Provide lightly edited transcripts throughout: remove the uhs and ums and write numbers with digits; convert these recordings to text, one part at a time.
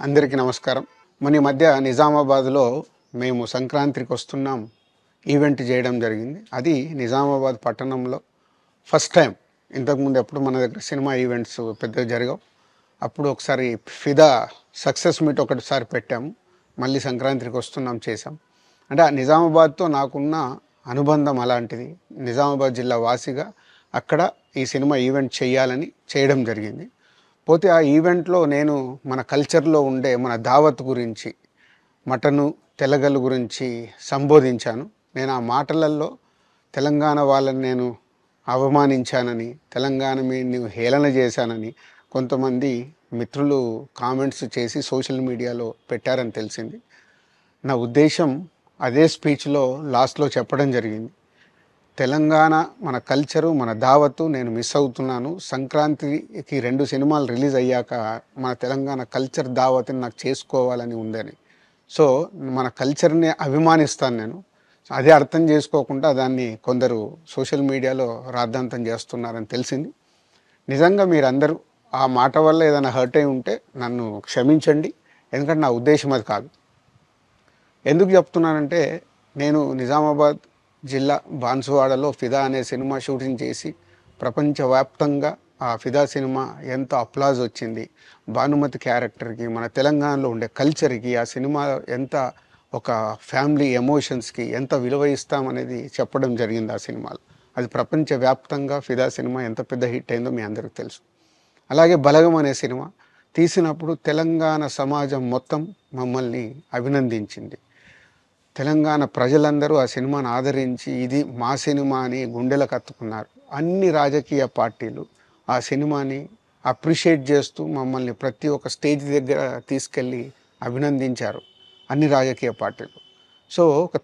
అందరికీ నమస్కారం. మన ఈ మధ్య నిజామాబాద్‌లో మేము సంక్రాంతికి వస్తున్నాం ఈవెంట్ చేయడం జరిగింది. అది నిజామాబాద్ పట్టణంలో ఫస్ట్ టైం. ఇంతకుముందు ఎప్పుడు మన దగ్గర సినిమా ఈవెంట్స్ పెద్దగా జరగవు. అప్పుడు ఒకసారి ఫిదా సక్సెస్ మీట్ ఒకటిసారి పెట్టాము. మళ్ళీ సంక్రాంతికి వస్తున్నాం చేసాం. అంటే ఆ నిజామాబాద్‌తో నాకున్న అనుబంధం అలాంటిది. నిజామాబాద్ జిల్లా వాసిగా అక్కడ ఈ సినిమా ఈవెంట్ చేయాలని చేయడం జరిగింది. పోతే ఆ ఈవెంట్‌లో నేను మన కల్చర్‌లో ఉండే మన దావత్ గురించి, మటను, తెలగలు గురించి సంబోధించాను. నేను ఆ మాటలల్లో తెలంగాణ వాళ్ళని నేను అవమానించానని, తెలంగాణ నేను హేళన చేశానని కొంతమంది మిత్రులు కామెంట్స్ చేసి సోషల్ మీడియాలో పెట్టారని తెలిసింది. నా ఉద్దేశం అదే స్పీచ్‌లో లాస్ట్‌లో చెప్పడం జరిగింది. తెలంగాణ మన కల్చరు, మన దావత్తు నేను మిస్ అవుతున్నాను. సంక్రాంతికి 2 సినిమాలు రిలీజ్ అయ్యాక మన తెలంగాణ కల్చర్ దావత్‌ని నాకు చేసుకోవాలని ఉందని. సో, మన కల్చర్‌ని అభిమానిస్తాను నేను. అదే అర్థం చేసుకోకుండా దాన్ని కొందరు సోషల్ మీడియాలో రాద్ధాంతం చేస్తున్నారని తెలిసింది. నిజంగా మీరందరూ ఆ మాట వల్ల ఏదైనా హర్ట్ అయి ఉంటే నన్ను క్షమించండి. ఎందుకంటే నా ఉద్దేశం అది కాదు. ఎందుకు చెప్తున్నానంటే నేను నిజామాబాద్ జిల్లా బాన్సువాడలో ఫిదా అనే సినిమా షూటింగ్ చేసి ప్రపంచవ్యాప్తంగా ఆ ఫిదా సినిమా ఎంత అప్లాజ్ వచ్చింది. భానుమతి క్యారెక్టర్కి, మన తెలంగాణలో ఉండే కల్చర్కి, ఆ సినిమా ఎంత ఒక ఫ్యామిలీ ఎమోషన్స్కి ఎంత విలువ ఇస్తామనేది చెప్పడం జరిగింది ఆ సినిమాలో. అది ప్రపంచవ్యాప్తంగా ఫిదా సినిమా ఎంత పెద్ద హిట్ అయిందో మీ అందరికీ తెలుసు. అలాగే బలగం అనే సినిమా తీసినప్పుడు తెలంగాణ సమాజం మొత్తం మమ్మల్ని అభినందించింది. తెలంగాణ ప్రజలందరూ ఆ సినిమాను ఆదరించి ఇది మా సినిమా అని గుండెలకు హత్తుకున్నారు. అన్ని రాజకీయ పార్టీలు ఆ సినిమాని అప్రిషియేట్ చేస్తూ మమ్మల్ని ప్రతి ఒక్క స్టేజ్ దగ్గర తీసుకెళ్ళి అభినందించారు అన్ని రాజకీయ పార్టీలు. సో, ఒక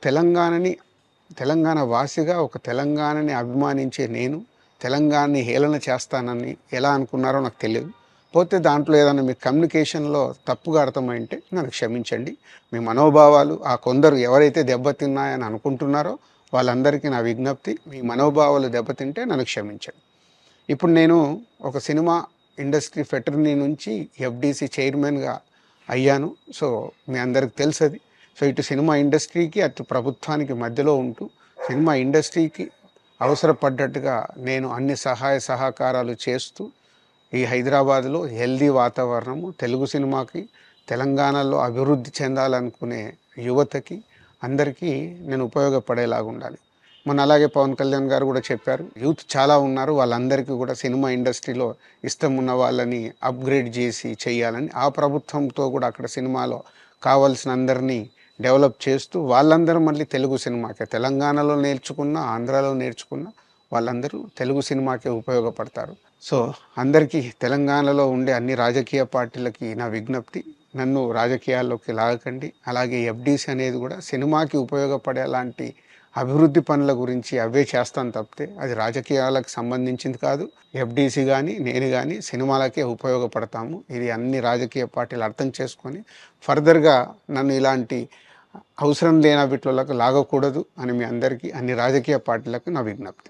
తెలంగాణ వాసిగా ఒక తెలంగాణని అభిమానించే నేను తెలంగాణని హేళన చేస్తానని ఎలా అనుకున్నారో నాకు తెలియదు. పోతే దాంట్లో ఏదైనా మీ కమ్యూనికేషన్‌లో తప్పుగా అర్థమైంటే నన్ను క్షమించండి. మీ మనోభావాలు ఆ కొందరు ఎవరైతే దెబ్బతిన్నాయని అనుకుంటున్నారో వాళ్ళందరికీ నా విజ్ఞప్తి, మీ మనోభావాలు దెబ్బతింటే నన్ను క్షమించండి. ఇప్పుడు నేను ఒక సినిమా ఇండస్ట్రీ ఫెటర్నీ నుంచి ఎఫ్‌డీసీ చైర్మన్‌గా అయ్యాను. సో, మీ అందరికి తెలుసది. సో, ఇటు సినిమా ఇండస్ట్రీకి, అటు ప్రభుత్వానికి మధ్యలో ఉంటూ సినిమా ఇండస్ట్రీకి అవసరపడ్డట్టుగా నేను అన్ని సహాయ సహకారాలు చేస్తూ ఈ హైదరాబాద్లో హెల్దీ వాతావరణము తెలుగు సినిమాకి, తెలంగాణలో అభివృద్ధి చెందాలనుకునే యువతకి అందరికీ నేను ఉపయోగపడేలాగా ఉండాలి. మొన్న అలాగే పవన్ కళ్యాణ్ గారు కూడా చెప్పారు, యూత్ చాలా ఉన్నారు, వాళ్ళందరికీ కూడా సినిమా ఇండస్ట్రీలో ఇష్టం ఉన్న వాళ్ళని అప్గ్రేడ్ చేసి చేయాలని. ఆ ప్రభుత్వంతో కూడా అక్కడ సినిమాలో కావాల్సిన అందరినీ డెవలప్ చేస్తూ వాళ్ళందరూ మళ్ళీ తెలుగు సినిమాకే, తెలంగాణలో నేర్చుకున్న, ఆంధ్రాలో నేర్చుకున్న వాళ్ళందరూ తెలుగు సినిమాకే ఉపయోగపడతారు. సో, అందరికీ తెలంగాణలో ఉండే అన్ని రాజకీయ పార్టీలకి నా విజ్ఞప్తి, నన్ను రాజకీయాల్లోకి లాగకండి. అలాగే ఎఫ్‌డీసీ అనేది కూడా సినిమాకి ఉపయోగపడేలాంటి అభివృద్ధి పనుల గురించి అవే చేస్తాను తప్పితే అది రాజకీయాలకు సంబంధించింది కాదు. ఎఫ్‌డీసీ కానీ, నేను కానీ సినిమాలకే ఉపయోగపడతాము. ఇది అన్ని రాజకీయ పార్టీలు అర్థం చేసుకొని ఫర్దర్‌గా నన్ను ఇలాంటి అవసరం లేని వీటిలోకి లాగకూడదు అని మీ అందరికీ, అన్ని రాజకీయ పార్టీలకు నా విజ్ఞప్తి.